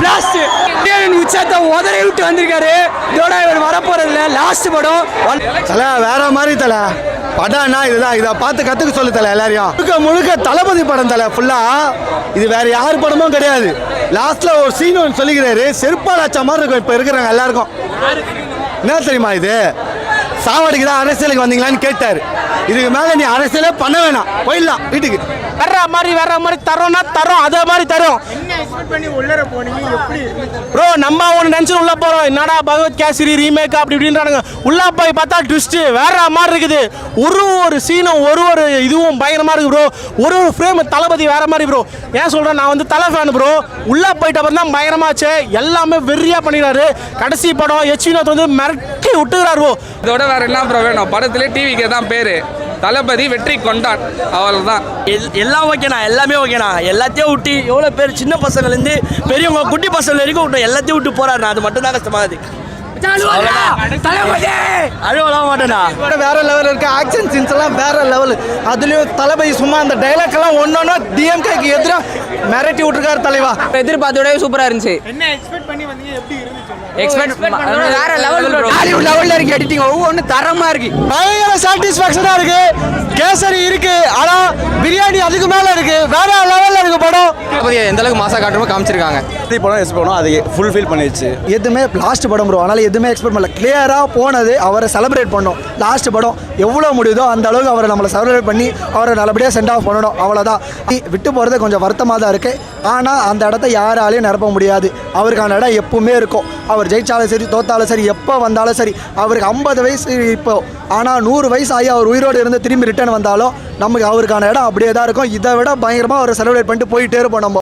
Blast உச்சத்தை உதறி விட்டு வந்திருக்காரு. இதோட இவர் வரப்போறதுல லாஸ்ட் படம் தலை வேற மாதிரி தலை படம்னா இதுதான். இதை பார்த்து கற்றுக்க சொல்லு தலை எல்லாரையும். முழுக்க முழுக்க தளபதி படம் தலை ஃபுல்லாக. இது வேற யார் படமும் கிடையாது. லாஸ்ட்ல ஒரு சீன் ஒன்று சொல்லிக்கிறாரு, செருப்பால் அச்ச மாதிரி இருக்கும் இப்போ இருக்கிறாங்க எல்லாருக்கும். என்ன தெரியுமா இது? சாவடிக்கு தான் அரசியலுக்கு வந்தீங்களான்னு கேட்டார். இதுக்கு மேலே நீ அரசியலே பண்ண வேணாம், போயிடலாம் வீட்டுக்கு. வேற மாதிரி தரோம்னா தரோம், அதே மாதிரி தரோம் ப்ரோ. நம்ம ஒன்று நினச்சி உள்ள போகிறோம், என்னடா பகவத் கேசரி ரீமேக் அப்படி இப்படின்றானுங்க. உள்ள போய் பார்த்தா ட்விஸ்ட் வேற மாதிரி இருக்குது. ஒரு சீனும் ஒரு இதுவும் பயங்கரமாக இருக்குது ப்ரோ. ஒரு ஃப்ரேம் தளபதி வேற மாதிரி ப்ரோ. ஏன் சொல்கிறேன், நான் வந்து தலை ஃபேன் ப்ரோ. உள்ளே போயிட்ட அப்புறம் தான் பயங்கரமாச்சு. எல்லாமே வெறியாக பண்ணிடுறாரு. கடைசி படம் வினோத் வந்து மிரட்டி விட்டுக்கிறாரு ப்ரோ. இதோட வேற என்ன ப்ரோ வேணும்? படத்துல டிவிக்கே தான் பேரு, தளபதி வெற்றி கொண்டான், அவ்வளோதான். எல்லாம் ஓகேண்ணா, எல்லாமே ஓகேண்ணா. எல்லாத்தையும் விட்டு எவ்வளோ பேர் சின்ன பசங்கள்லேருந்து பெரியவங்க குட்டி பசங்க வரைக்கும் விட்டோம், எல்லாத்தையும் விட்டு போறாருண்ணா. அது மட்டும் தான் கஷ்டமாகுது. அழுவலாம் மாட்டேண்ணா. வேற லெவல் இருக்கு. ஆக்ஷன் சீன்ஸ் எல்லாம் வேற லெவல். அதுலயும் தளபதி சும்மா அந்த டைலாக் எல்லாம் ஒன்னொன்னா டிஎம்கேக்கு எதிராக மிரட்டி விட்டுருக்காரு தலைவா. எதிர்பார்த்தோட சூப்பரா இருந்துச்சு. என்ன எக்ஸ்பெக்ட் பண்ணி வந்தீங்க, எப்படி இருந்துச்சு? வேற லெவல்ல இருக்கு. எடிட்டிங் ஒவ்வொன்று தரமா இருக்கு. பயங்கர சாட்டிஸ்பாக்சனா இருக்கு. கேசரி இருக்கு, ஆனா பிரியாணி அதுக்கு மேல இருக்கு. வேற லெவல்ல இருக்கு படம். எந்த அளவுக்கு மாசா காட்டுமோ காமிச்சிருக்காங்க. படம் எக்ஸ்பெக்ட் பண்ணோம், அது ஃபுல்ஃபில் பண்ணிடுச்சு. எதுவுமே லாஸ்ட் படம் ப்ரோ, அதனால எதுவுமே எக்ஸ்பெக்ட் பண்ணல. கிளியரா போனது, அவரை செலிப்ரேட் பண்ணோம். லாஸ்ட் படம் எவ்வளோ முடியுதோ அந்த அளவுக்கு அவரை நம்மளை செலிப்ரேட் பண்ணி அவரை நல்லபடியாக சென்ட் ஆஃப் பண்ணணும், அவ்வளோதான். விட்டு போகிறது கொஞ்சம் வருத்தமாக தான் இருக்குது. ஆனால் அந்த இடத்த யாராலையும் நிரப்ப முடியாது. அவருக்கான இடம் எப்பவுமே இருக்கும். அவர் ஜெயிச்சாலும் சரி தோத்தாலும் சரி, எப்போ வந்தாலும் சரி. அவருக்கு 50 வயசு இப்போ, ஆனால் 100 வயசு ஆகி அவர் உயிரோடு இருந்து திரும்பி ரிட்டர்ன் வந்தாலும் நமக்கு அவருக்கான இடம் அப்படியே தான் இருக்கும். இதை விட பயங்கரமாக அவரை செலிப்ரேட் பண்ணிட்டு போயிட்டே இருப்போம் நம்ம.